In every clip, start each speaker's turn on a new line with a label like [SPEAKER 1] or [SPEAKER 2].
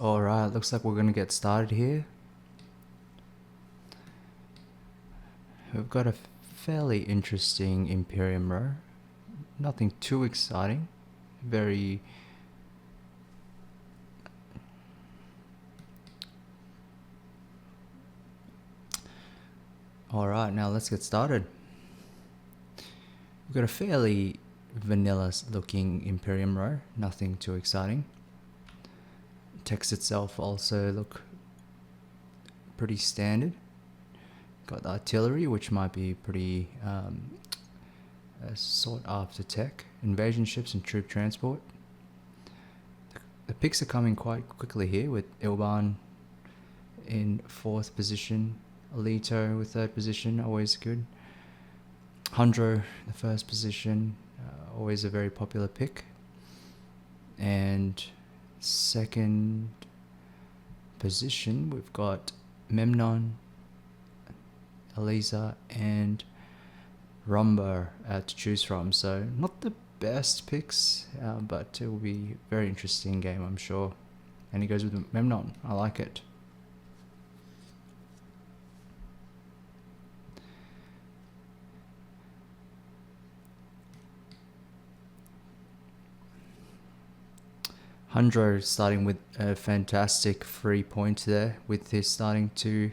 [SPEAKER 1] Alright, looks like we're going to get started here. We've got a fairly interesting Imperium row. Nothing too exciting. Very... Alright, now let's get started. We've got a fairly vanilla looking Imperium row. Nothing too exciting. Text itself also look pretty standard. Got the artillery, which might be pretty sought after tech. Invasion ships and troop transport. The picks are coming quite quickly here, with Ilban in 4th position, Alito with 3rd position, always good. Hundro, the 1st position, always a very popular pick. And 2nd position, we've got Memnon, Eliza, and Rumba to choose from. So not the best picks, but it will be a very interesting game, I'm sure. And he goes with Memnon. I like it. Hundro starting with a fantastic free point there with his starting 2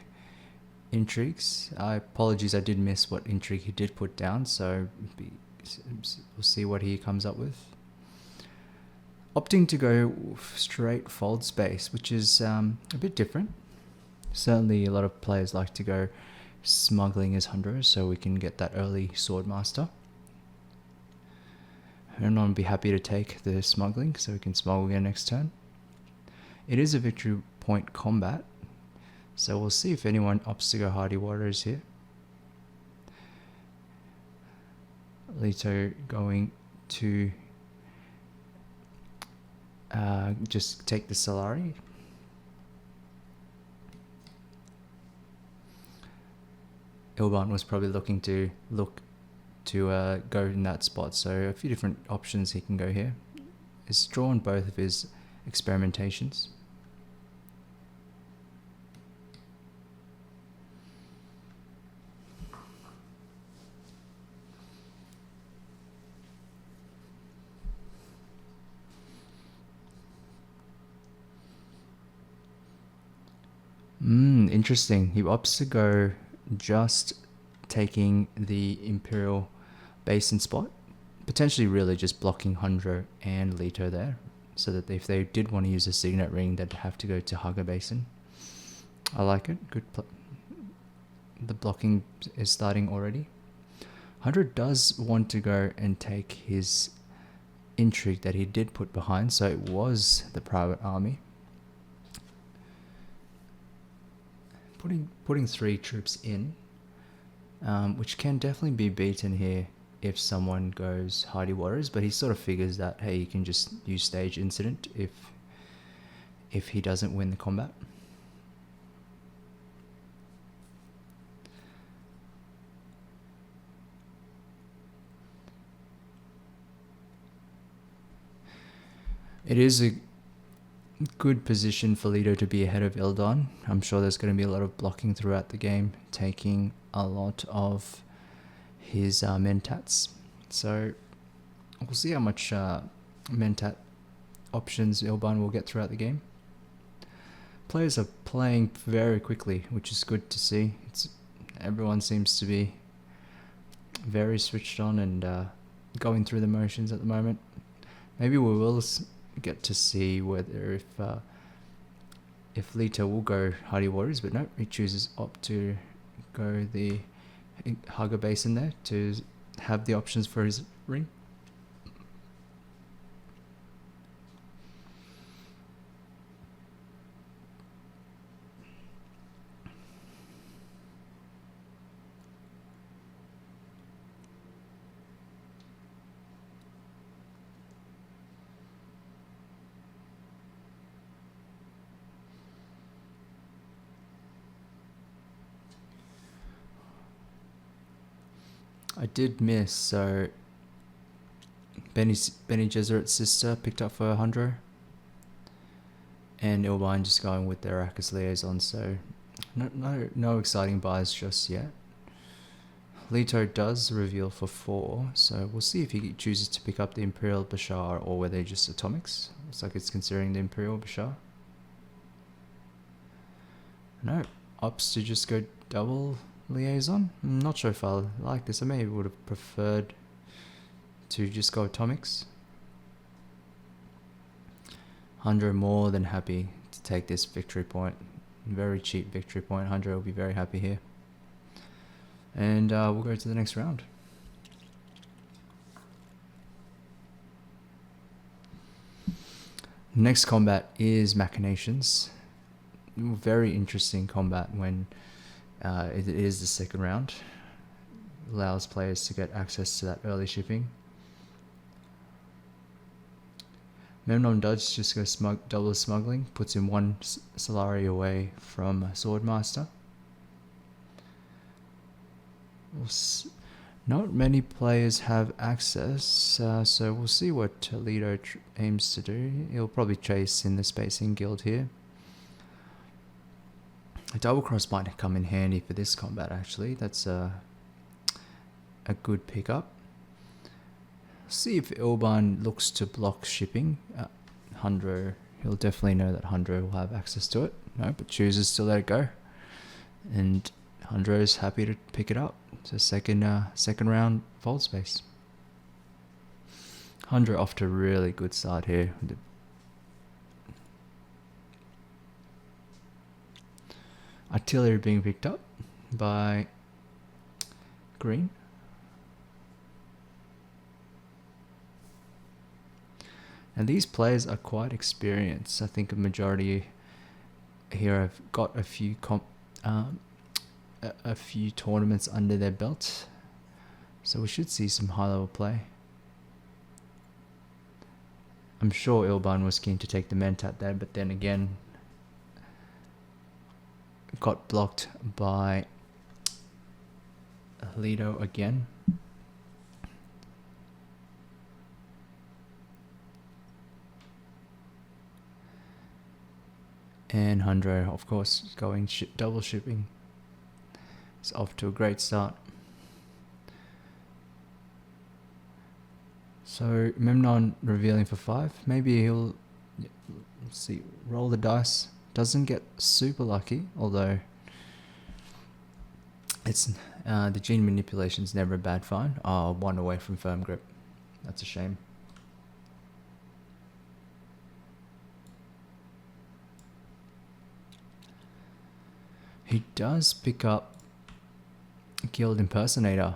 [SPEAKER 1] intrigues. Apologies, I did miss what intrigue he did put down, so we'll see what he comes up with. Opting to go straight fold space, which is a bit different. Certainly a lot of players like to go smuggling as Hundro, so we can get that early Swordmaster. And I'll be happy to take the smuggling, so we can smuggle again next turn. It is a victory point combat, so we'll see if anyone opts to go Hardy Waters here. Leto going to just take the Solari. Ilban was probably looking to go in that spot, so a few different options he can go here. He's drawn both of his experimentations. Interesting. He opts to go just taking the Imperial Basin spot, potentially really just blocking Hundro and Leto there, so that if they did want to use a Signet Ring, they'd have to go to Hugger Basin. I like it. Good. The blocking is starting already. Hundro does want to go and take his intrigue that he did put behind, so it was the private army. Putting 3 troops in, which can definitely be beaten here if someone goes Hardy Waters, but he sort of figures that, hey, you can just use Stage Incident if he doesn't win the combat. It is a good position for Leto to be ahead of Ildan. I'm sure there's going to be a lot of blocking throughout the game, taking a lot of his Mentats. So we'll see how much Mentat options Ilban will get throughout the game. Players are playing very quickly, which is good to see. Everyone seems to be very switched on and going through the motions at the moment. Maybe we will get to see whether if Leto will go Hardy Waters, but no, he chooses opt to go the Hugger Basin there to have the options for his ring. I did miss, so Benny Gesserit's sister picked up for Hundro. And Ilbine just going with their Arrakis liaison, so no exciting buys just yet. Leto does reveal for 4, so we'll see if he chooses to pick up the Imperial Bashar or whether just atomics. Looks like it's considering the Imperial Bashar. No, opts to just go double liaison. I'm not sure if I like this. I maybe would have preferred to just go atomics. 100 more than happy to take this victory point. Very cheap victory point. 100 will be very happy here. And we'll go to the next round. Next combat is Machinations. Very interesting combat when it is the second round. Allows players to get access to that early shipping. Memnon does just go double smuggling, puts him 1 Solari away from Swordmaster. Not many players have access, so we'll see what Leto aims to do. He'll probably chase in the Spacing Guild here. A double cross might come in handy for this combat actually. That's a good pickup. See if Ilban looks to block shipping. Hundro, he'll definitely know that Hundro will have access to it. No, but chooses to let it go. And Hundro is happy to pick it up. So second round fold space. Hundro off to a really good start here. Artillery being picked up by green. And these players are quite experienced. I think a majority here have got a few tournaments under their belt, so we should see some high level play. I'm sure Ilban was keen to take the Mentat there, but then again got blocked by Leto again. And Hundro, of course, going double shipping. It's off to a great start. So Memnon revealing for 5. Maybe he'll roll the dice. Doesn't get super lucky, although it's the gene manipulation is never a bad find. 1 away from firm grip. That's a shame. He does pick up Guild Impersonator,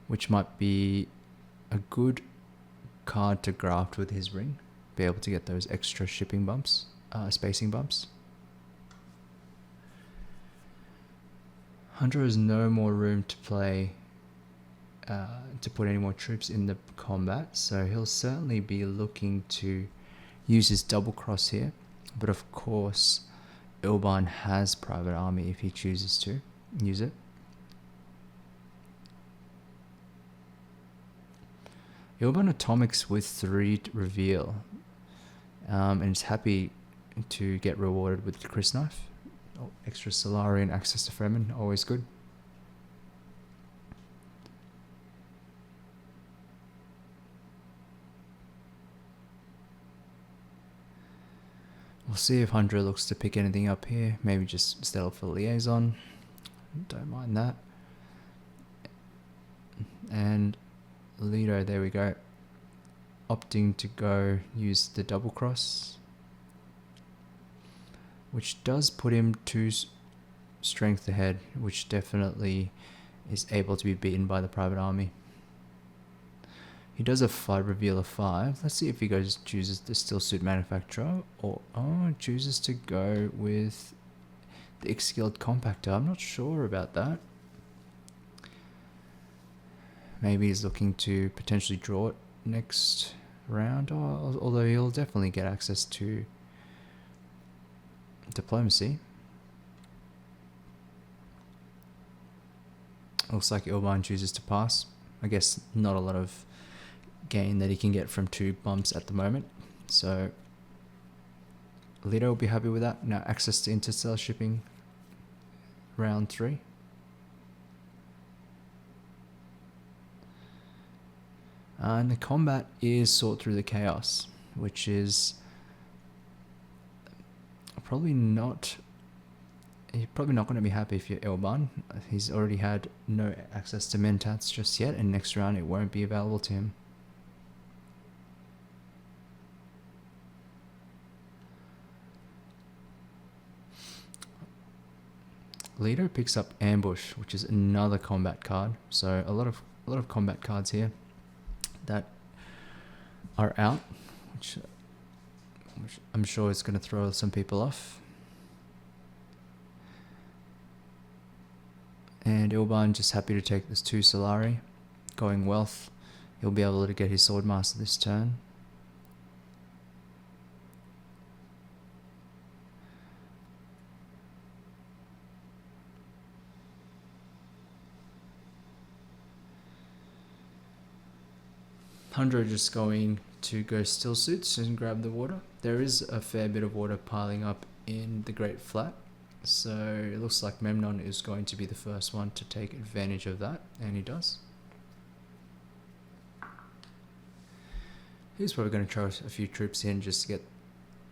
[SPEAKER 1] which might be a good card to graft with his ring. Be able to get those extra shipping bumps, spacing bumps. Hunter has no more room to play, to put any more troops in the combat, so he'll certainly be looking to use his double cross here. But of course, Ilban has private army if he chooses to use it. Ilban atomics with 3 reveal, and is happy to get rewarded with the Chris knife. Extra Solarian access to Fremen, always good. We'll see if Hundra looks to pick anything up here. Maybe just settle for liaison. Don't mind that. And Leto, there we go. Opting to go use the double cross, which does put him 2 strength ahead, which definitely is able to be beaten by the private army. He does a fight reveal of 5. Let's see if he chooses the Still Suit Manufacturer or chooses to go with the X-Skilled Compactor. I'm not sure about that. Maybe he's looking to potentially draw it next round, although he'll definitely get access to diplomacy. Looks like Ilban chooses to pass. I guess not a lot of gain that he can get from 2 bumps at the moment, so Leader will be happy with that. Now access to interstellar shipping. Round 3. And the combat is Sort Through the Chaos, which is probably not... You're probably not going to be happy if you're Elban. He's already had no access to Mentats just yet, and next round it won't be available to him. Leader picks up Ambush, which is another combat card. So a lot of combat cards here that are out, which I'm sure is going to throw some people off. And Ilban just happy to take this 2 Solari. Going Wealth. He'll be able to get his Swordmaster this turn. Hundred just going to go Still Suits and grab the water. There is a fair bit of water piling up in the Great Flat, so it looks like Memnon is going to be the first one to take advantage of that, and he does. He's probably going to throw a few troops in just to get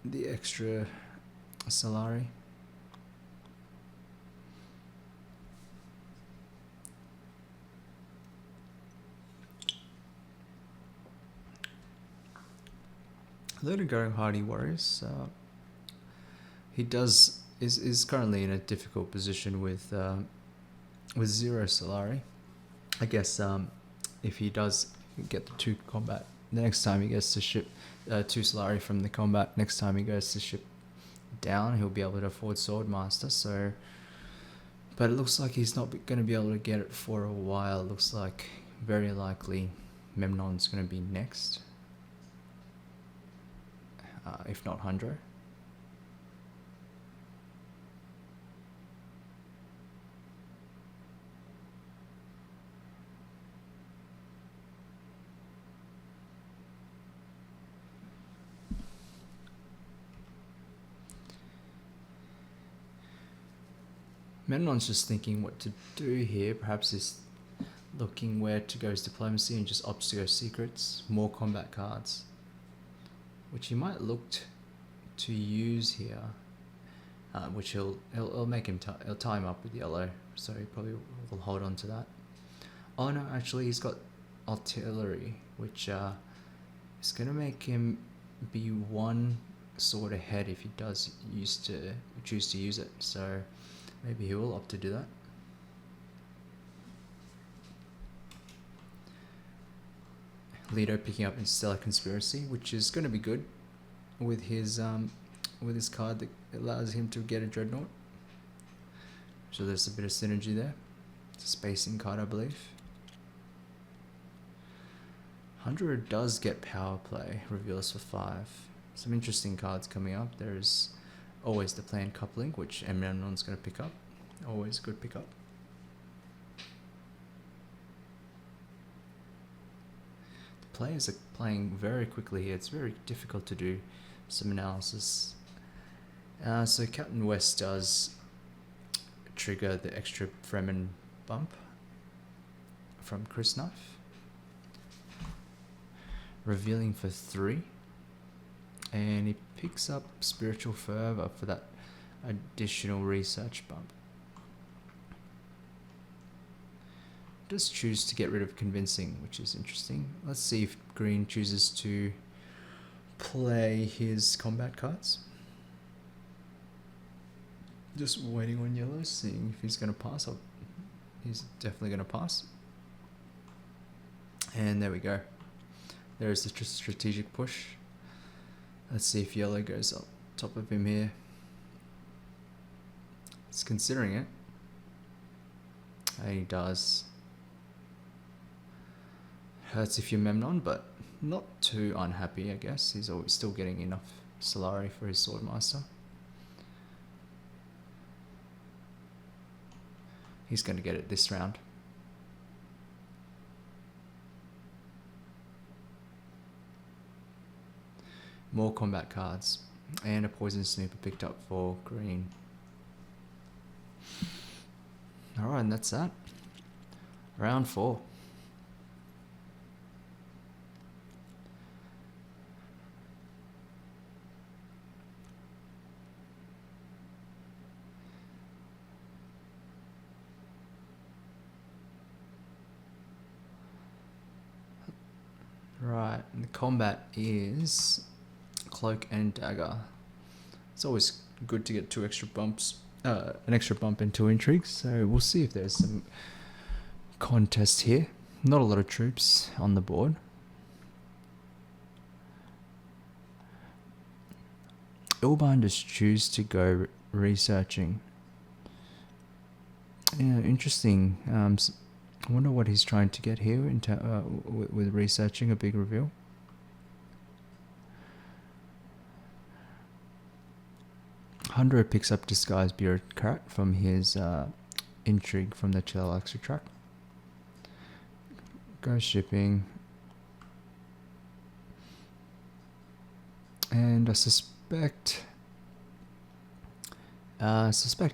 [SPEAKER 1] the extra Solari. Leader going Hardy Warriors. He is currently in a difficult position with 0 Solari. I guess if he does get the 2 combat, the next time he gets to ship 2 Solari from the combat, next time he goes to ship down, he'll be able to afford Swordmaster. So, but it looks like he's not going to be able to get it for a while. It looks like very likely Memnon's going to be next. If not Hundred. Memnon's just thinking what to do here. Perhaps he's looking where to go as Diplomacy and just opts to go Secrets. More combat cards, which he might look to use here, which he'll make him he'll tie him up with yellow, so he probably will hold on to that. Oh no, actually he's got Artillery, which is going to make him be 1 sword ahead if he does choose to use it, so maybe he will opt to do that. Leto picking up Interstellar Conspiracy, which is going to be good with his card that allows him to get a Dreadnought. So there's a bit of synergy there. It's a spacing card, I believe. 100 does get Power Play, reveals for 5. Some interesting cards coming up. There's always the Planned Coupling, which Emranon's going to pick up. Always a good pickup. Players are playing very quickly here. It's very difficult to do some analysis. So Captain West does trigger the extra Fremen bump from Chris Knife, revealing for 3, and he picks up Spiritual Fervor for that additional research bump. Does choose to get rid of Convincing, which is interesting. Let's see if green chooses to play his combat cards. Just waiting on yellow, seeing if he's going to pass. He's definitely going to pass. And there we go. There's the strategic push. Let's see if yellow goes up top of him here. It's considering it. And he does. Hurts if you're Memnon, but not too unhappy, I guess. He's always still getting enough Solari for his Swordmaster. He's going to get it this round. More combat cards. And a poison snooper picked up for green. Alright, and that's that. Round 4. Right, and the combat is cloak and dagger. It's always good to get 2 extra bumps, an extra bump and 2 intrigues. So we'll see if there's some contest here. Not a lot of troops on the board. Ilban just choose to go researching. Yeah, interesting. I wonder what he's trying to get here with researching a big reveal. Hundred picks up disguised bureaucrat from his intrigue from the Chelaxi track. Go shipping. And I suspect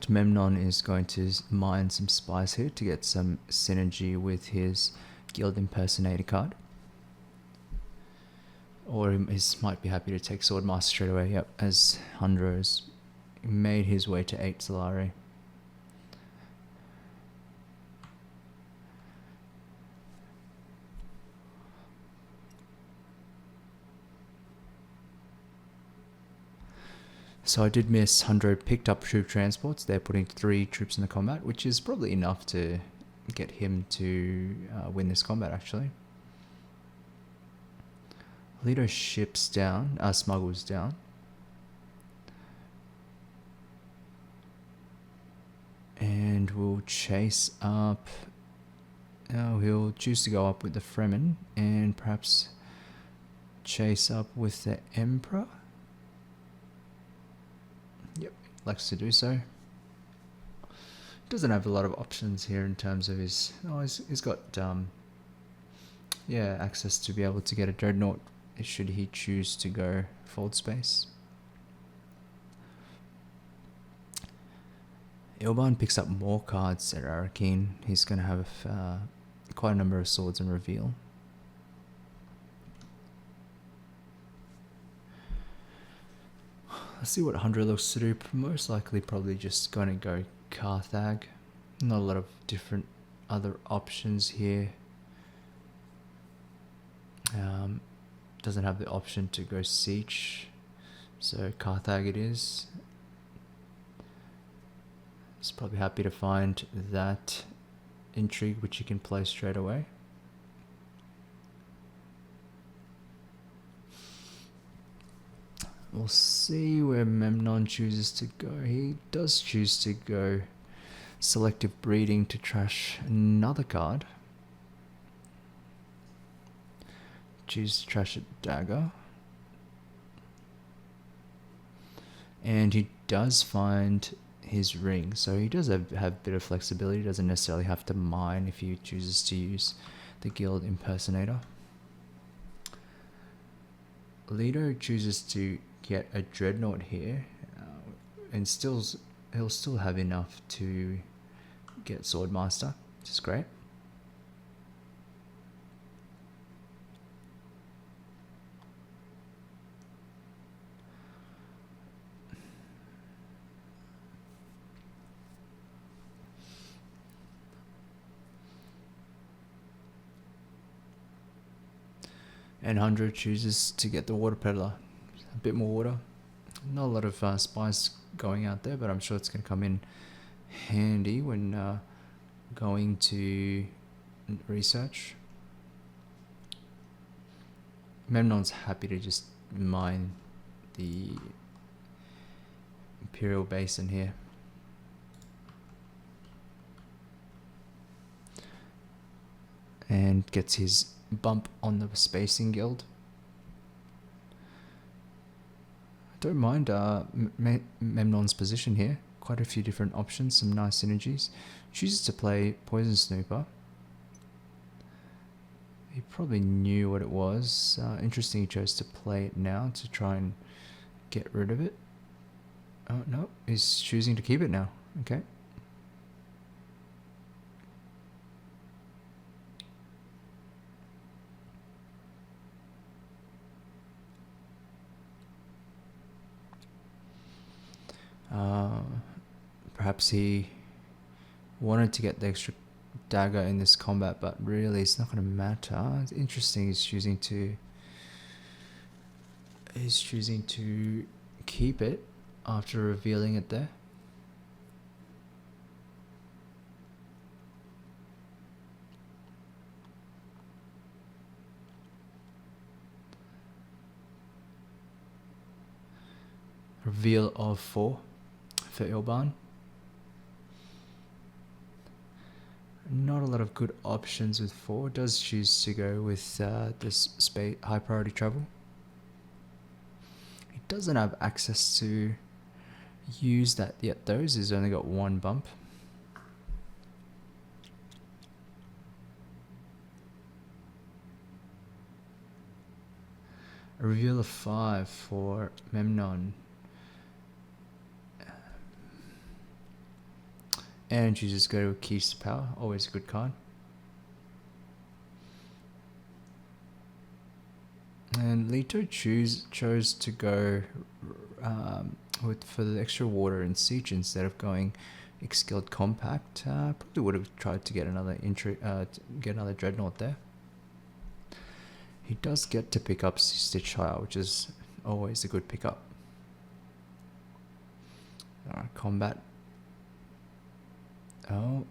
[SPEAKER 1] Memnon is going to mine some spies here to get some synergy with his Guild Impersonator card. Or he might be happy to take Swordmaster straight away, yep, as Hundra has made his way to 8 Solari. So I did miss. Hundred picked up troop transports. They're putting 3 troops in the combat, which is probably enough to get him to win this combat, actually. Leadership's down. Smuggle's down. And we'll chase up... Oh, he'll choose to go up with the Fremen and perhaps chase up with the Emperor. Yep, likes to do so. Doesn't have a lot of options here in terms of his... Oh, he's got yeah, access to be able to get a dreadnought should he choose to go fold space. Ilban picks up more cards at Arrakis. He's going to have quite a number of swords and reveal. Let's see what Hundra looks to do. Most likely probably just going to go Carthag. Not a lot of different other options here. Doesn't have the option to go Siege. So Carthag it is. He's probably happy to find that intrigue which you can play straight away. We'll see where Memnon chooses to go. He does choose to go selective breeding to trash another card. Choose to trash a dagger. And he does find his ring, so he does have a bit of flexibility. Doesn't necessarily have to mine if he chooses to use the Guild Impersonator. Leader chooses to get a dreadnought here, and he'll still have enough to get Swordmaster, which is great. And 100 chooses to get the Water Peddler. A bit more water. Not a lot of spies going out there, but I'm sure it's going to come in handy when going to research. Memnon's happy to just mine the Imperial Basin here. And gets his bump on the Spacing Guild. I don't mind Memnon's position here. Quite a few different options, some nice synergies. Chooses to play Poison Snooper. He probably knew what it was. Interesting he chose to play it now to try and get rid of it. Oh, no. He's choosing to keep it now. Okay. Perhaps he wanted to get the extra dagger in this combat, but really it's not going to matter. It's interesting. He's choosing to keep it after revealing it there. Reveal of 4 for Ilban. Not a lot of good options with 4. Does choose to go with this high priority travel. He doesn't have access to use that yet though. He's only got 1 bump. A reveal of 5 for Memnon. And you just go to Keys to Power, always a good card. And Leto chose to go for the extra water and siege instead of going Skilled Compact. Probably would have tried to get another Dreadnought there. He does get to pick up Stitchfire, which is always a good pickup. Combat. Oh.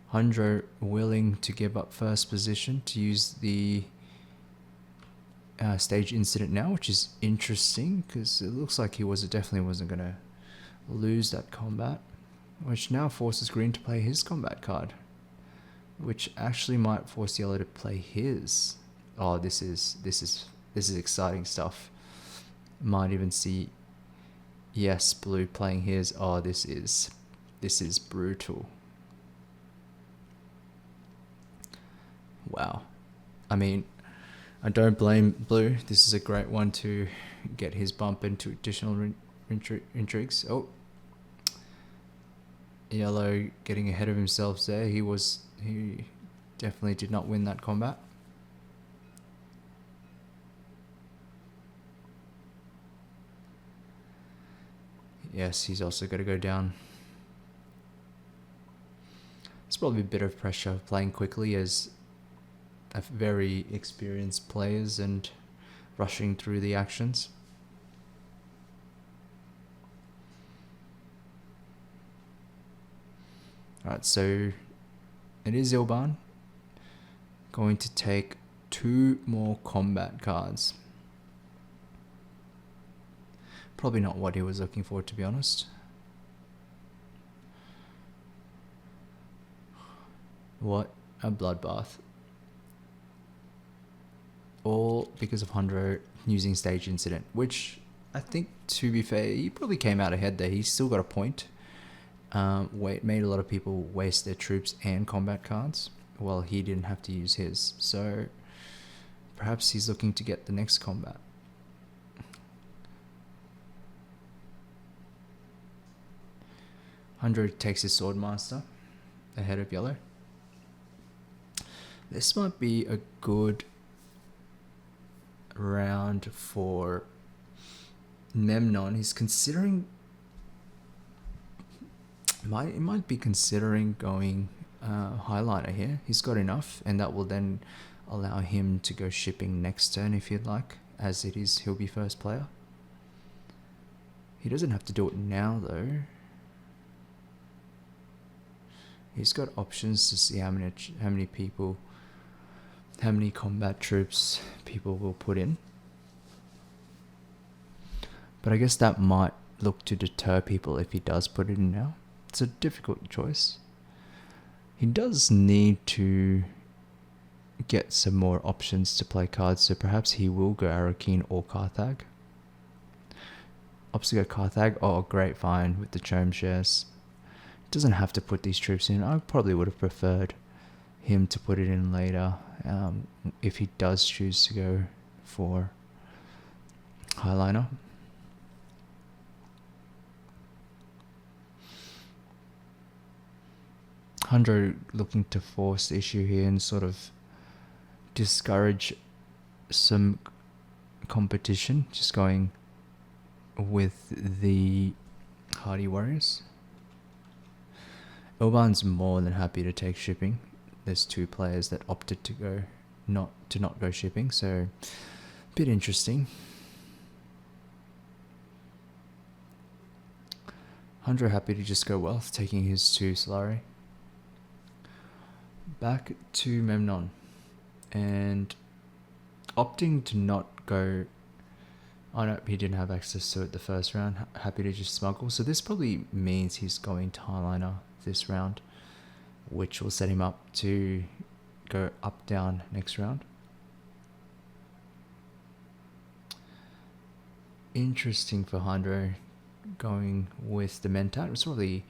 [SPEAKER 1] Hundro willing to give up first position to use the stage incident now, which is interesting because it looks like he definitely wasn't going to lose that combat, which now forces green to play his combat card, which actually might force yellow to play his. Oh, this is exciting stuff. Might even see blue playing his. Oh, this is brutal. Wow. I mean, I don't blame blue. This is a great one to get his bump into additional intrigues. Oh, yellow getting ahead of himself there. He definitely did not win that combat. Yes, he's also got to go down. It's probably a bit of pressure playing quickly as very experienced players and rushing through the actions. Alright, so it is Ilban going to take 2 more combat cards. Probably not what he was looking for, to be honest. What a bloodbath. All because of Hundro using stage incident, which I think, to be fair, he probably came out ahead there. He's still got a point. Made a lot of people waste their troops and combat cards while he didn't have to use his. So perhaps he's looking to get the next combat. Hundro takes his Swordmaster ahead of yellow. This might be a good round for Memnon. He's considering, might be considering going Highliner here. He's got enough, and that will then allow him to go shipping next turn if he'd like, as it is he'll be first player. He doesn't have to do it now though. He's got options to see how many combat troops people will put in. But I guess that might look to deter people if he does put it in now. It's a difficult choice. He does need to get some more options to play cards, so perhaps he will go Arrakis or Carthag. Opts to go Carthag. Oh, great find with the Chome shares. Doesn't have to put these troops in. I probably would have preferred him to put it in later if he does choose to go for highliner. Hundred looking to force the issue here and sort of discourage some competition, just going with the hardy warriors. Ilban's more than happy to take shipping. There's 2 players that opted to go not go shipping, so a bit interesting. 100 happy to just go wealth, taking his 2 Solari. Back to Memnon, and opting to not go. Oh no, he didn't have access to it the first round. Happy to just smuggle. So this probably means he's going to highliner this round, which will set him up to go up down next round. Interesting for Hydro going with the Mentat. It's probably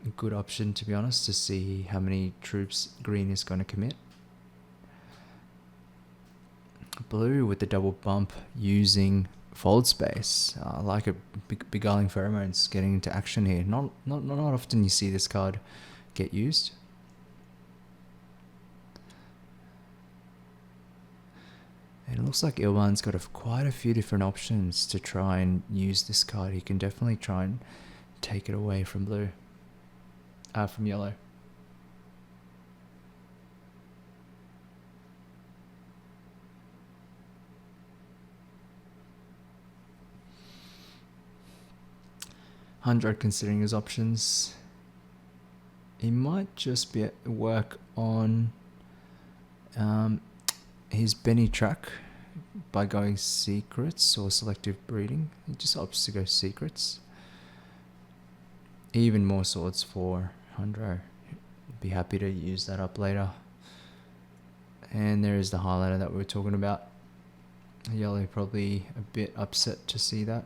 [SPEAKER 1] a good option, to be honest, to see how many troops green is going to commit. Blue with the double bump using fold space. I like it. Beguiling Pheromones getting into action here. Not often you see this card get used. And it looks like Ilban's got quite a few different options to try and use this card. He can definitely try and take it away from blue. From yellow. Hundred considering his options. He might just work on his Benny track by going secrets or selective breeding. He just opts to go secrets. Even more swords for Hundred. Be happy to use that up later. And there is the highlighter that we were talking about. Yellow probably a bit upset to see that.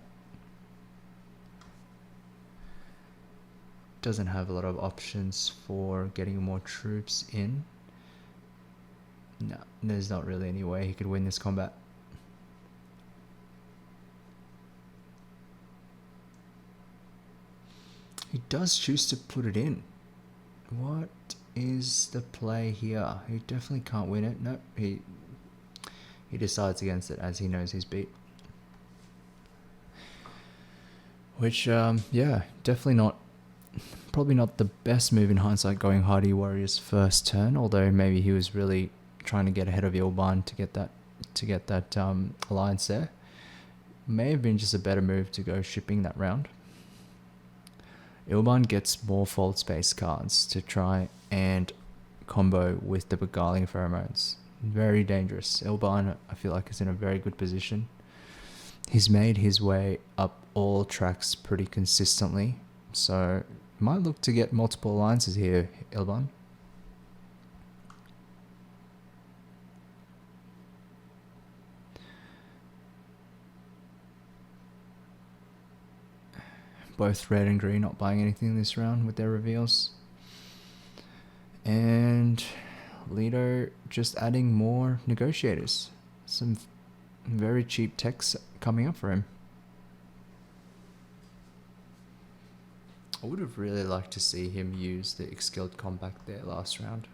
[SPEAKER 1] Doesn't have a lot of options for getting more troops in. No, there's not really any way he could win this combat. He does choose to put it in. What is the play here? He definitely can't win it. No, he decides against it as he knows he's beat. Which, yeah, definitely probably not the best move in hindsight, going Hardy Warriors first turn, although maybe he was really trying to get ahead of Ilban to get that alliance there. May have been just a better move to go shipping that round. Ilban gets more fold space cards to try and combo with the Beguiling Pheromones. Very dangerous. Ilban, I feel like, is in a very good position. He's made his way up all tracks pretty consistently, so might look to get multiple alliances here, Ilban. Both red and green not buying anything this round with their reveals. And Lido just adding more negotiators. Some very cheap techs coming up for him. I would have really liked to see him use the Xkilled Compact there last round.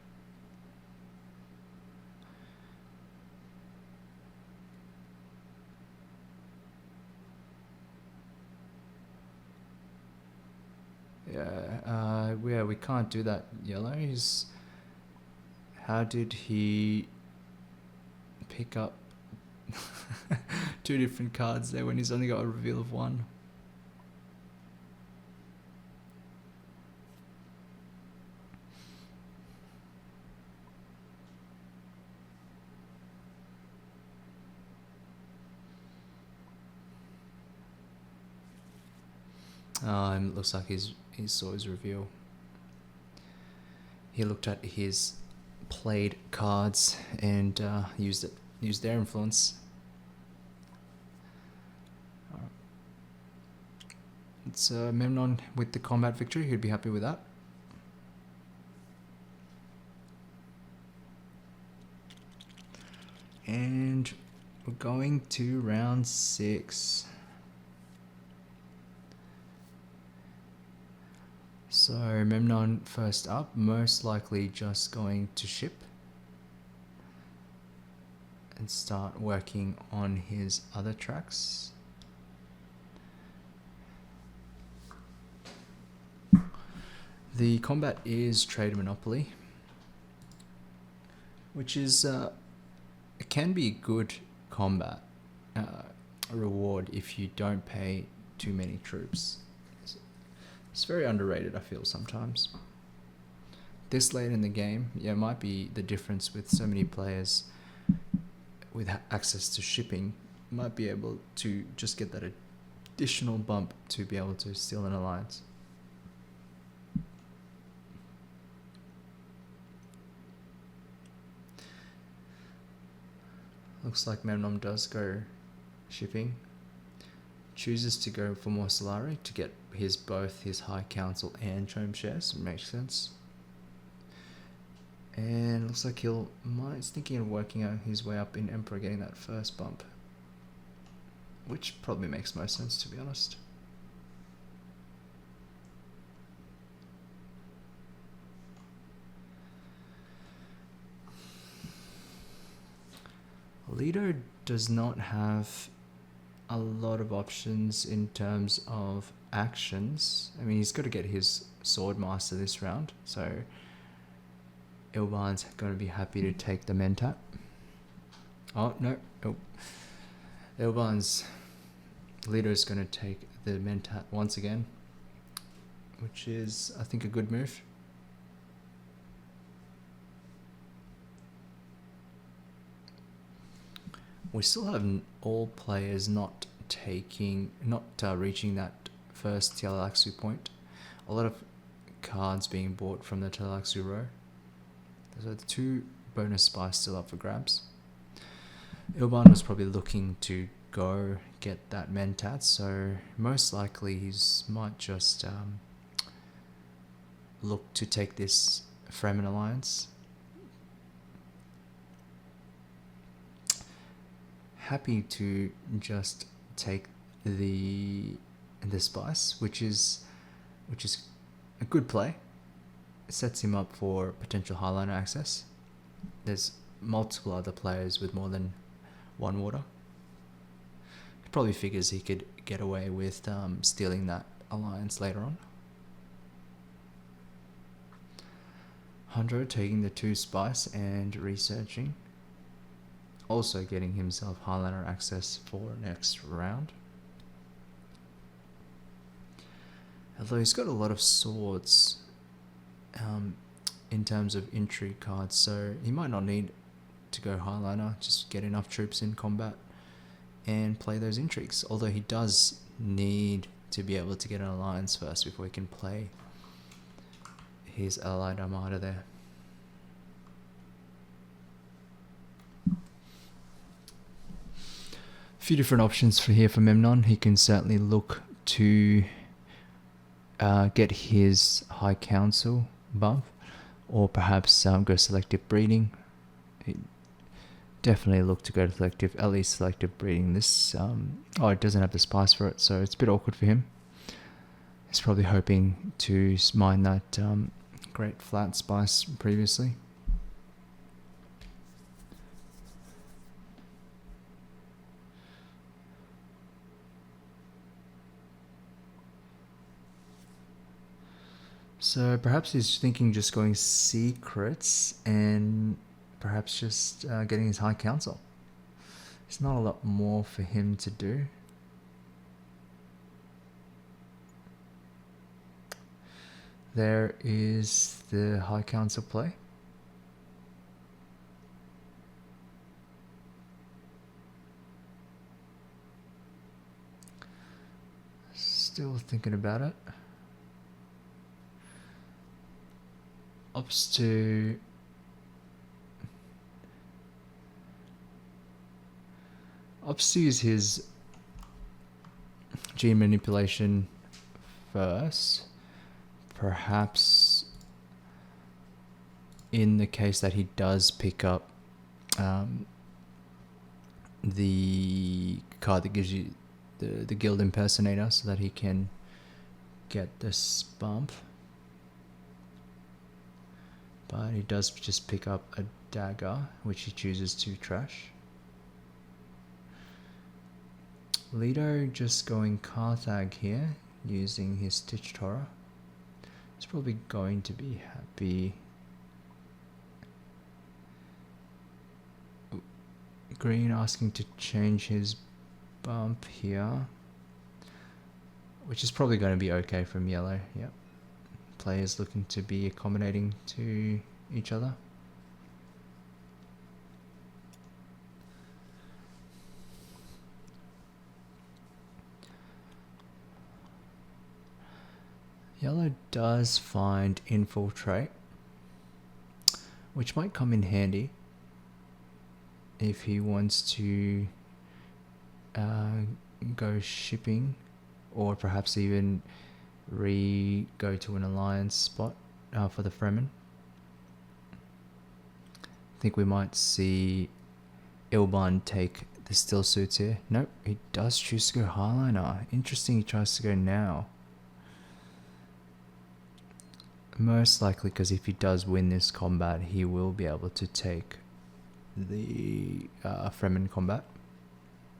[SPEAKER 1] Yeah, we can't do that, yellow. How did he pick up 2 different cards there when he's only got a reveal of 1? It looks like he saw his reveal. He looked at his played cards and used their influence. It's Memnon with the combat victory. He'd be happy with that. And We're going to round 6. So Memnon first up, most likely just going to ship and start working on his other tracks. The combat is Trade Monopoly, which is it can be good combat reward if you don't pay too many troops. It's very underrated, I feel, sometimes. This late in the game, yeah, it might be the difference with so many players with access to shipping, might be able to just get that additional bump to be able to steal an alliance. Looks like Memnon does go shipping. Chooses to go for more Solari to get both his High Council and Chome shares. Makes sense. And looks like he's thinking of working out his way up in Emperor, getting that first bump, which probably makes most sense, to be honest. Lido does not have a lot of options in terms of actions. I mean, he's got to get his Sword Master this round, so Ilban's going to be happy to take the Mentat. Oh, no. Oh. Lido's going to take the Mentat once again, which is, I think, a good move. We still have all players not reaching that first Tleilaxu point. A lot of cards being bought from the Tleilaxu row. So the 2 bonus spies still up for grabs. Ilban was probably looking to go get that Mentat, so most likely he's might just look to take this Fremen alliance. Happy to just take the spice, which is a good play. It sets him up for potential highliner access. There's multiple other players with more than 1 water. He probably figures he could get away with stealing that alliance later on. Hundro taking the 2 spice and researching. Also getting himself highliner access for next round. Although he's got a lot of swords in terms of intrigue cards, so he might not need to go highliner, just get enough troops in combat and play those intrigues. Although he does need to be able to get an alliance first before he can play his allied armada there. Few different options for Memnon. He can certainly look to get his High Council bump, or perhaps go selective breeding. He definitely look to go to selective, at least selective breeding. This it doesn't have the spice for it, so it's a bit awkward for him. He's probably hoping to mine that great flat spice previously. So perhaps he's thinking just going secrets and perhaps just getting his High Council. There's not a lot more for him to do. There is the High Council play. Still thinking about it. Opts to use his gene manipulation first, perhaps in the case that he does pick up the card that gives you the guild impersonator so that he can get this bump. But he does just pick up a dagger, which he chooses to trash. Leto just going Carthag here, using his Stitched Horror. He's probably going to be happy. Green asking to change his bump here, which is probably going to be okay from yellow. Yep. Players looking to be accommodating to each other. Yellow does find Infiltrate, which might come in handy if he wants to go shipping, or perhaps even go to an alliance spot for the Fremen. I think we might see Ilban take the still suits here. Nope, he does choose to go Highliner. Interesting, he tries to go now. Most likely because if he does win this combat, he will be able to take the Fremen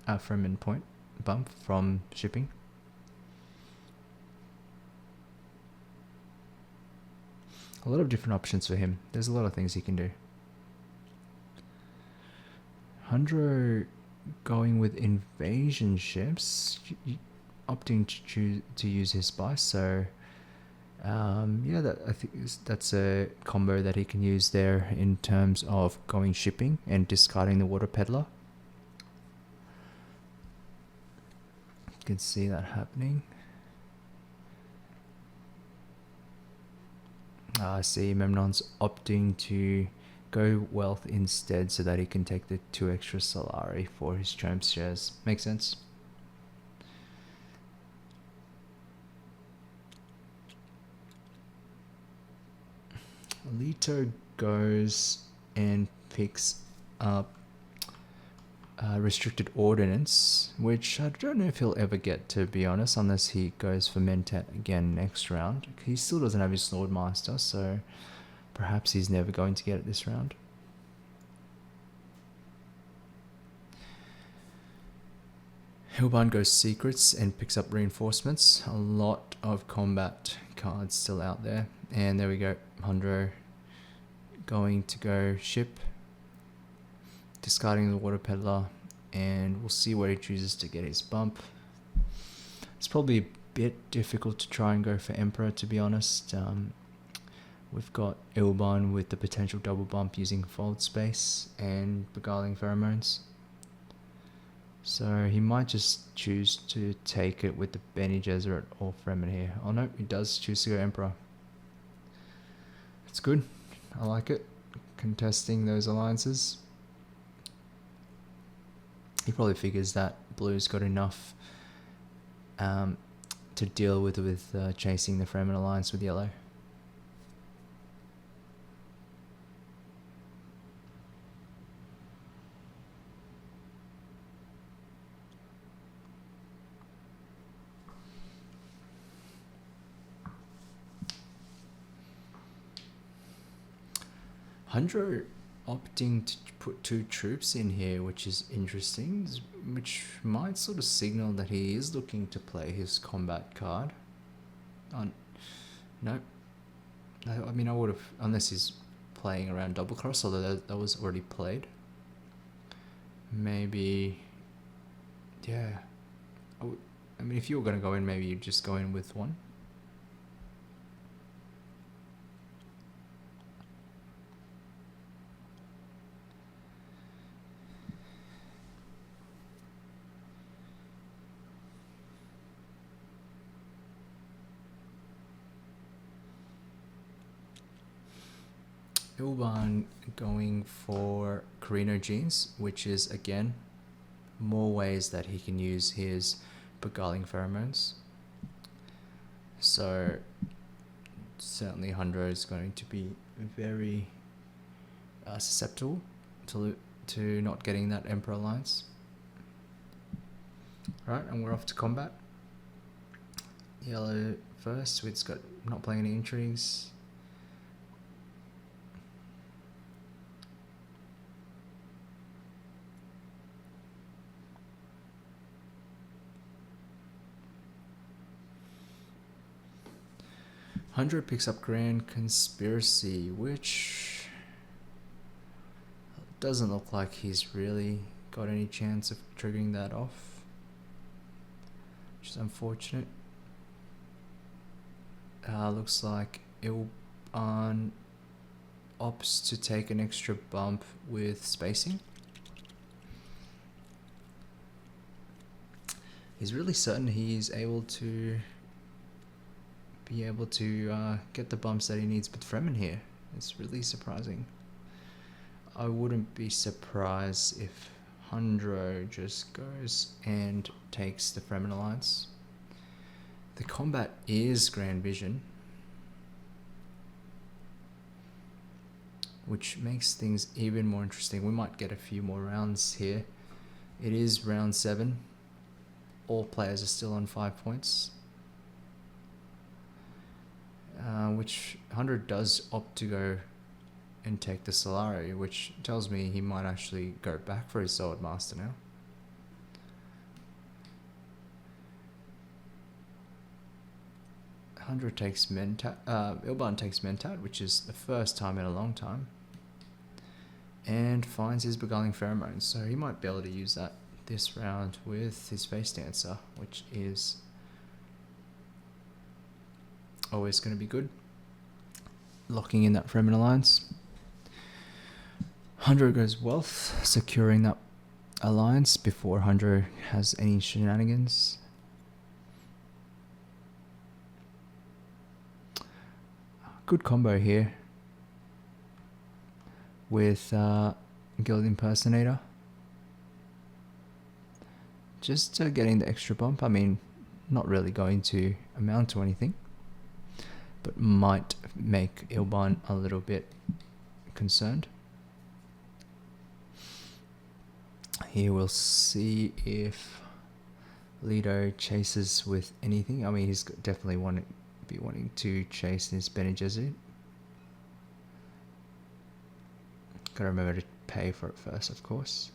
[SPEAKER 1] Fremen point bump from shipping. A lot of different options for him. There's a lot of things he can do. Hundro going with invasion ships, opting to use his spice. So yeah, I think that's a combo that he can use there in terms of going shipping and discarding the water peddler. You can see that happening. I see Memnon's opting to go wealth instead so that he can take the 2 extra Solari for his Tramp shares. Makes sense. Leto goes and picks up restricted ordnance, which I don't know if he'll ever get, to be honest, unless he goes for Mentat again next round. He still doesn't have his Swordmaster, so perhaps he's never going to get it this round. Hilban goes secrets and picks up reinforcements. A lot of combat cards still out there. And there we go, Hundro going to go ship, discarding the water peddler, and we'll see where he chooses to get his bump. It's probably a bit difficult to try and go for Emperor, to be honest. We've got Ilban with the potential double bump using Fold Space and Beguiling Pheromones. So he might just choose to take it with the Bene Gesserit or Fremen here. Oh no, he does choose to go Emperor. It's good. I like it. Contesting those alliances. He probably figures that blue's got enough to deal with chasing the Fremen alliance with yellow. Hundro opting to put 2 troops in here, which is interesting, which might sort of signal that he is looking to play his combat card. No. I mean, I would have, unless he's playing around double cross, although that was already played. Maybe, yeah. I mean, if you were going to go in, maybe you'd just go in with 1. Ilban going for Carino Genes, which is, again, more ways that he can use his Beguiling Pheromones. So, certainly Hundro is going to be very susceptible to not getting that Emperor Alliance. Right, and we're off to combat. Yellow first, it's got not playing any intrigues. Hundred picks up Grand Conspiracy, which doesn't look like he's really got any chance of triggering that off, which is unfortunate. Looks like Ilban opts to take an extra bump with spacing. He's really certain he's able to get the bumps that he needs with Fremen here. It's really surprising. I wouldn't be surprised if Hundro just goes and takes the Fremen Alliance. The combat is Grand Vision, which makes things even more interesting. We might get a few more rounds here. It is round 7. All players are still on 5 points. Which 100 does opt to go and take the Solari, which tells me he might actually go back for his Sword Master now. Ilban takes Mentat, which is the first time in a long time, and finds his Beguiling Pheromones, so he might be able to use that this round with his Face Dancer, which is always going to be good. Locking in that Fremen Alliance. 100 goes Wealth, securing that alliance before 100 has any shenanigans. Good combo here with Guild Impersonator. Just getting the extra bump. I mean, not really going to amount to anything, but might make Ilban a little bit concerned. Here we'll see if Leto chases with anything. I mean, he's definitely wanting to chase this Bene Gesserit. Gotta remember to pay for it first, of course.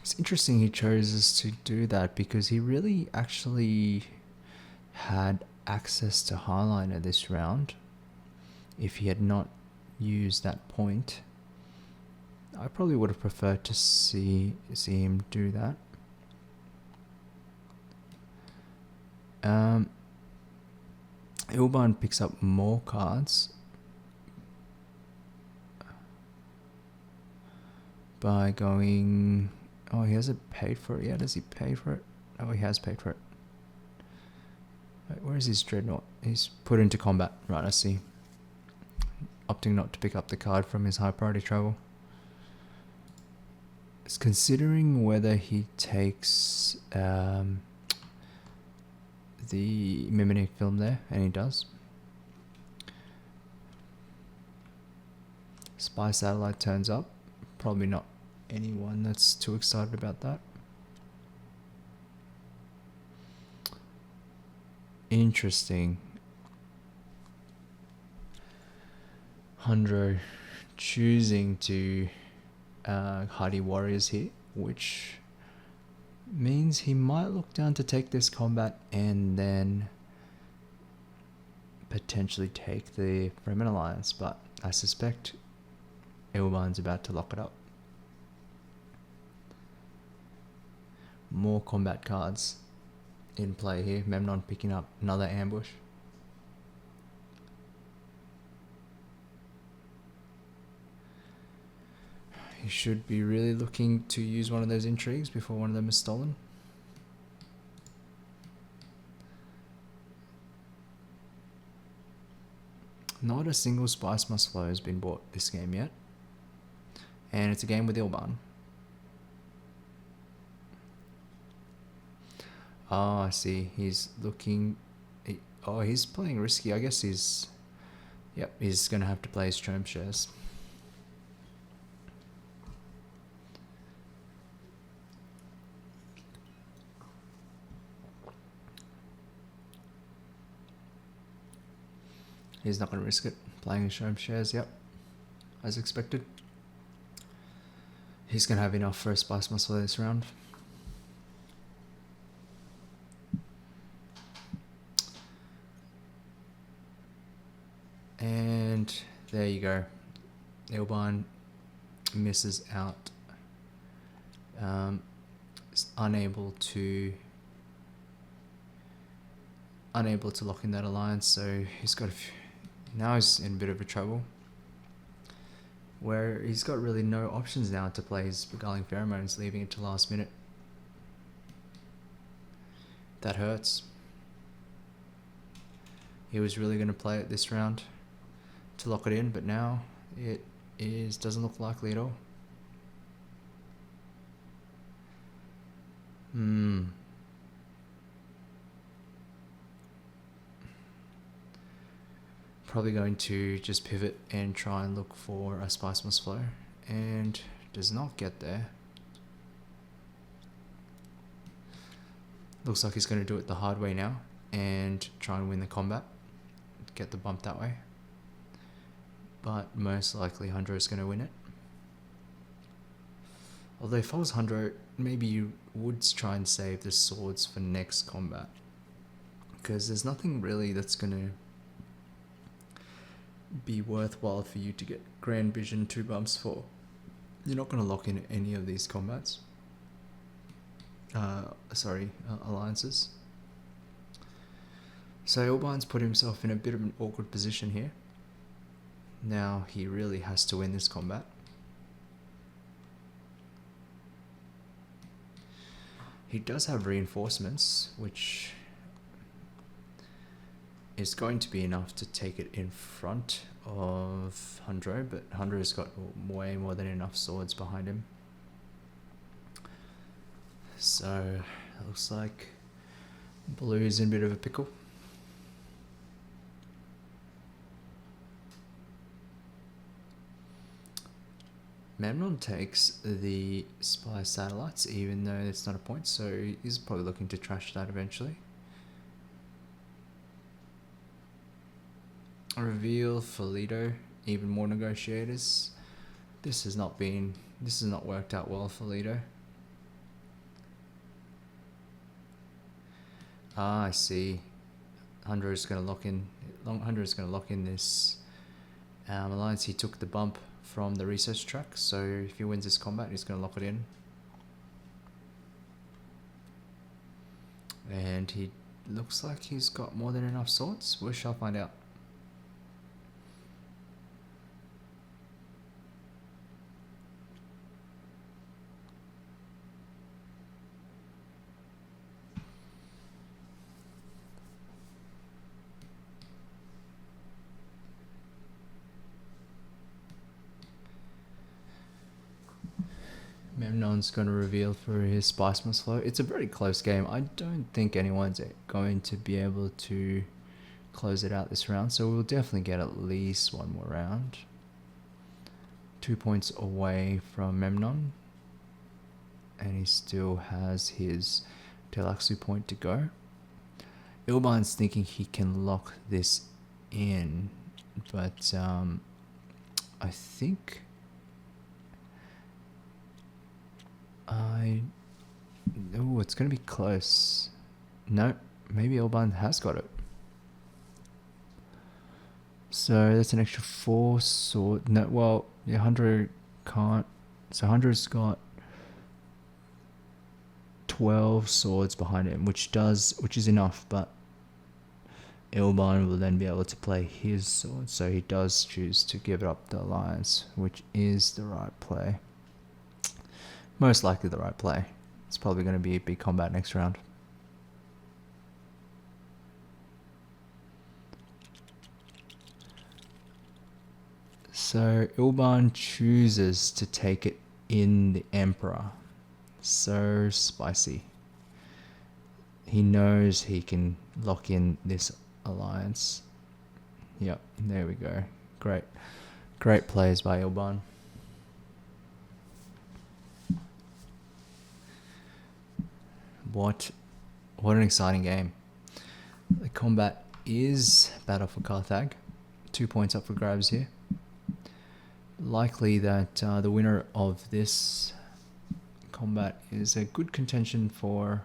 [SPEAKER 1] It's interesting he chooses to do that because he really actually had access to Highliner this round. If he had not used that point, I probably would have preferred to see him do that. Ilban picks up more cards by going... Oh, he hasn't paid for it yet. Has he paid for it? Oh, he has paid for it. Wait, where is his Dreadnought? He's put into combat. Right, I see. Opting not to pick up the card from his high priority travel. It's considering whether he takes the Miminic film there, and he does. Spy Satellite turns up. Probably not anyone that's too excited about that. Interesting. Hundro choosing to Hardy Warriors here, which means he might look down to take this combat and then potentially take the Fremen Alliance, but I suspect Ilban's about to lock it up. More combat cards in play here. Memnon picking up another ambush. He should be really looking to use one of those intrigues before one of them is stolen. Not a single Spice Must Flow has been bought this game yet. And it's a game with Ilban. Oh, I see. He's looking... Oh, he's playing risky. I guess he's... Yep, he's going to have to play his Trome shares. He's not going to risk it. Playing his Trome shares, yep. As expected. He's going to have enough for a Spice Muscle this round. And there you go. Ilban misses out. Is unable to lock in that alliance, so he's got now he's in a bit of a trouble where he's got really no options now to play his Beguiling Pheromones, leaving it to last minute. That hurts. He was really going to play it this round to lock it in, but now it doesn't look likely at all. Probably going to just pivot and try and look for a Spice Must Flow, and does not get there. Looks like he's going to do it the hard way now and try and win the combat, get the bump that way. But most likely Hundro is going to win it. Although if I was Hundro, maybe you would try and save the swords for next combat, because there's nothing really that's going to be worthwhile for you to get Grand Vision 2 bumps for. You're not going to lock in any of these combats. Alliances. So Ilban's put himself in a bit of an awkward position here. Now he really has to win this combat. He does have reinforcements, which is going to be enough to take it in front of Hundro, but Hundro's got way more than enough swords behind him. So it looks like Blue's in a bit of a pickle. Memnon takes the Spy Satellites, even though it's not a point, so he's probably looking to trash that eventually. A reveal for Leto, even more negotiators. This has not worked out well for Leto. Ah, I see. Hundro's going to lock in this alliance. He took the bump from the research track, so if he wins this combat, he's going to lock it in. And he looks like he's got more than enough swords. We shall find out. Memnon's going to reveal for his Spice Must Flow. It's a very close game. I don't think anyone's going to be able to close it out this round, so we'll definitely get at least one more round. 2 points away from Memnon, and he still has his Delaxu point to go. Ilban's thinking he can lock this in, but I think... Oh, it's going to be close. No, maybe Ilban has got it. So that's an extra 4 sword. No, well, yeah, Hundro can't. So Hundro's got 12 swords behind him, which is enough, but Ilban will then be able to play his sword. So he does choose to give up the alliance, which is the right play. Most likely the right play. It's probably going to be a big combat next round. So Ilban chooses to take it in the Emperor. So spicy. He knows he can lock in this alliance. Yep, there we go. Great plays by Ilban. What an exciting game. The combat is Battle for Carthage. 2 points up for grabs here. Likely that the winner of this combat is a good contention for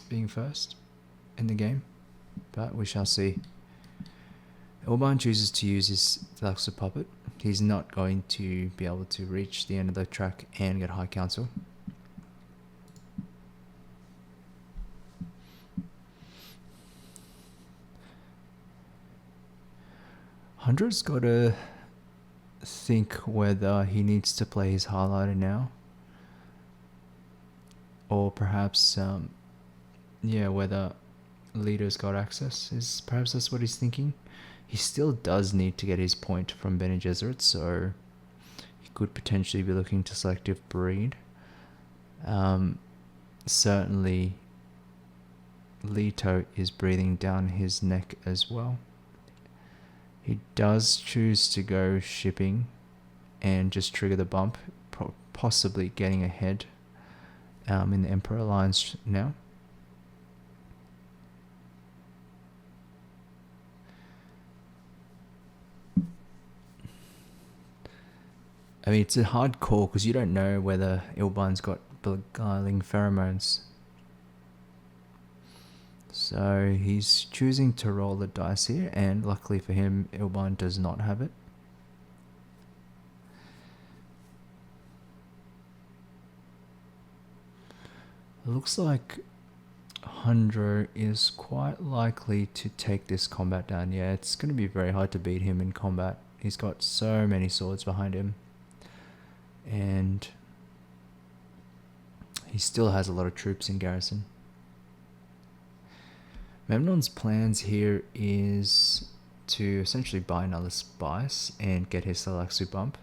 [SPEAKER 1] being first in the game, but we shall see. Ilban chooses to use his Thalaxo puppet. He's not going to be able to reach the end of the track and get High Council. Hunter's got to think whether he needs to play his highlighter now, or perhaps whether Leader's got access. Perhaps that's what he's thinking. He still does need to get his point from Bene Gesserit, so he could potentially be looking to selective breed. Certainly Leto is breathing down his neck as well. He does choose to go shipping and just trigger the bump, possibly getting ahead in the Emperor Alliance now. I mean, it's a hard call because you don't know whether Ilban's got beguiling pheromones. So he's choosing to roll the dice here, and luckily for him, Ilban does not have it. It looks like Hundro is quite likely to take this combat down. Yeah, it's going to be very hard to beat him in combat. He's got so many swords behind him. And he still has a lot of troops in garrison. Memnon's plans here is to essentially buy another spice and get his Thalaxu bump.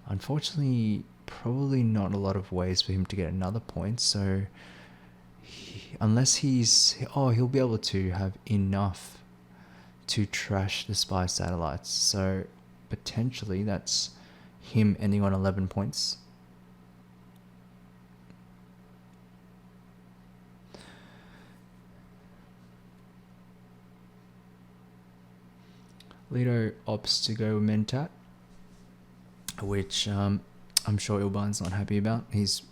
[SPEAKER 1] Unfortunately, probably not a lot of ways for him to get another point, so unless he'll be able to have enough to trash the spy satellites. So potentially that's him ending on 11 points. Leto opts to go Mentat, which I'm sure Ilban's not happy about. He's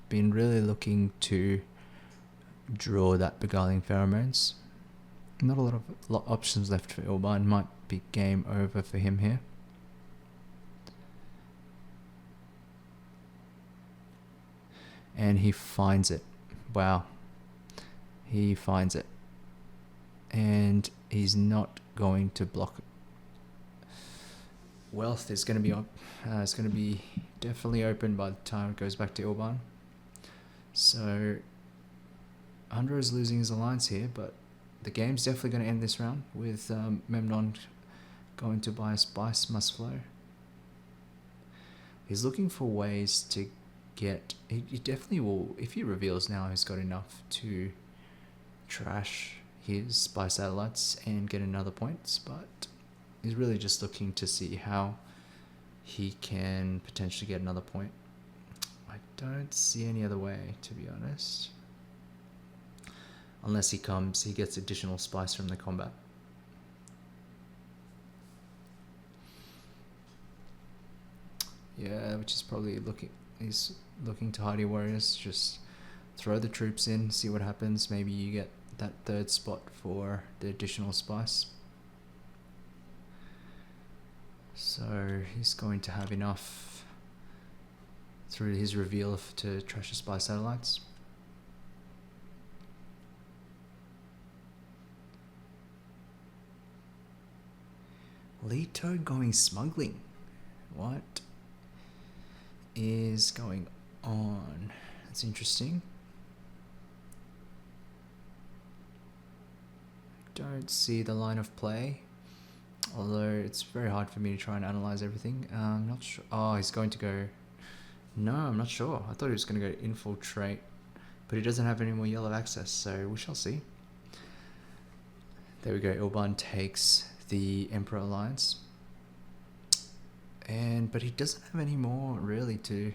[SPEAKER 1] been really looking to draw that beguiling pheromones. Not a lot of options left for Ilban. Might be game over for him here. And he finds it. Wow. He finds it. And he's not going to block it. Wealth is going to be it's going to be definitely open by the time it goes back to Ilban. So Hundro is losing his alliance here, but the game's definitely going to end this round with Memnon going to buy a spice must flow. He's looking for ways to get... He definitely will, if he reveals now he's got enough to trash his spy satellites and get another points, but he's really just looking to see how he can potentially get another point. I don't see any other way, to be honest. Unless he gets additional spice from the combat. Yeah, which is probably he's looking to hardy warriors, just throw the troops in, see what happens. Maybe you get that third spot for the additional spice. So he's going to have enough through his reveal to trash the spy satellites. Leto going smuggling. What is going on? That's interesting. Don't see the line of play, although it's very hard for me to try and analyze everything. I'm not sure. Oh, he's going to go... No, I'm not sure. I thought he was going to go infiltrate But he doesn't have any more yellow access, so we shall see. There we go. Ilban takes the Emperor Alliance. But he doesn't have any more really to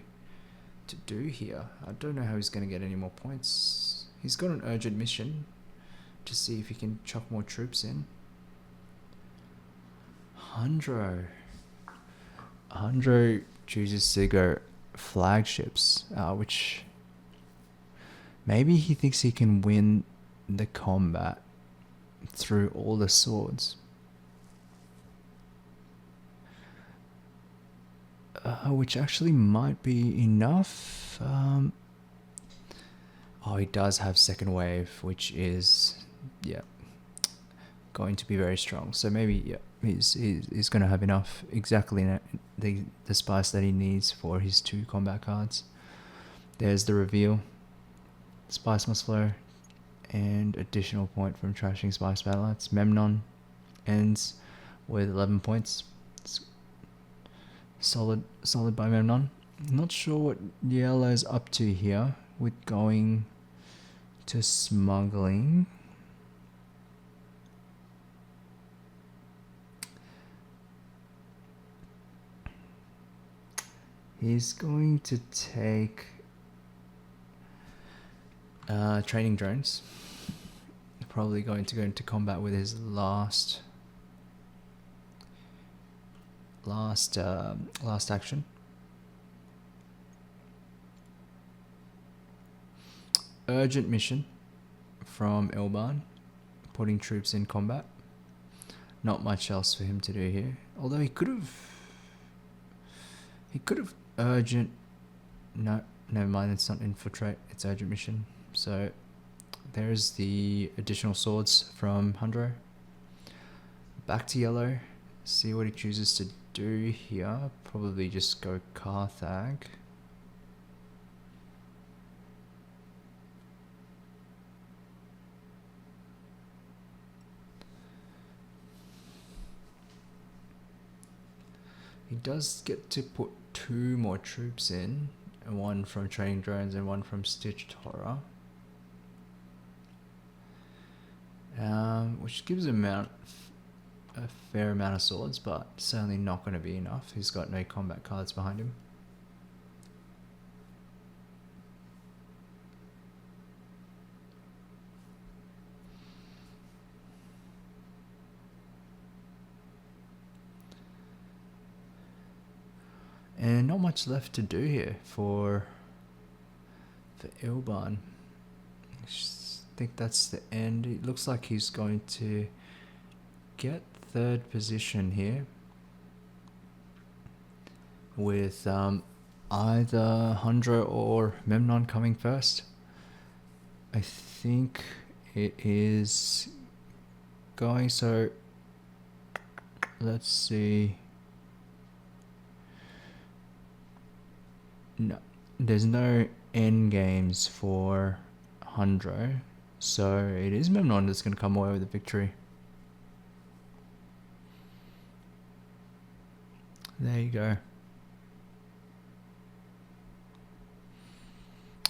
[SPEAKER 1] do here. I don't know how he's going to get any more points. He's got an urgent mission to see if he can chuck more troops in. Hundro chooses to go flagships, which maybe he thinks he can win the combat through all the swords. Which actually might be enough. He does have second wave, which is, going to be very strong. So maybe, he's going to have enough, exactly the spice that he needs for his 2 combat cards. There's the reveal. Spice must flow. And additional point from trashing spice battleites. Memnon ends with 11 points. Solid by Memnon. Not sure what Yellow's up to here with going to smuggling. He's going to take training drones. Probably going to go into combat with his last action. Urgent mission from Ilban, putting troops in combat. Not much else for him to do here. Although he could have urgent. No, never mind. It's not infiltrate. It's urgent mission. So there's the additional swords from Hundro. Back to yellow. See what he chooses to do here. Probably just go Carthag. He does get to put 2 more troops in. One from training drones and one from stitched horror. Which gives him a fair amount of swords, but certainly not going to be enough. He's got no combat cards behind him. And not much left to do here for Ilban. I think that's the end. It looks like he's going to get 3rd position here with either Hundro or Memnon coming first. I think it is going, so let's see. No, there's no end games for Hundro, so it is Memnon that's going to come away with the victory. There you go.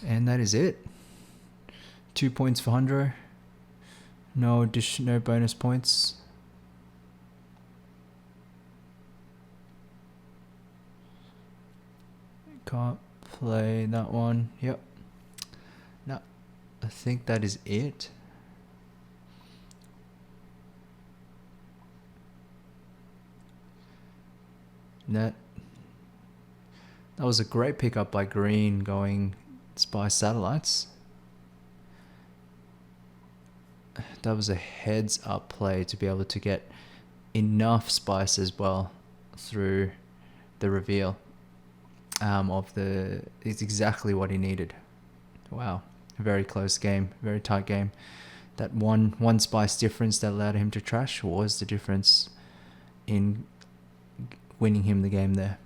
[SPEAKER 1] And that is it. 2 points for Hundro. No bonus points. Can't play that one. Yep. No, I think that is it. That was a great pickup by Green going Spy Satellites. That was a heads up play to be able to get enough spice as well through the reveal. It's exactly what he needed. Wow, a very close game, very tight game. That one spice difference that allowed him to trash was the difference in winning him the game there.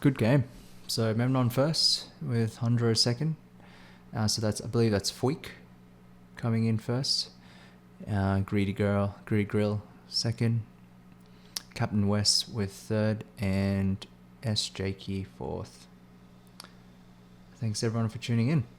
[SPEAKER 1] Good game. So Memnon first with Hundro second. So I believe that's Savfk coming in first. TheGreedyGrill second. Captain West with third, and S. Jakey fourth. Thanks everyone for tuning in.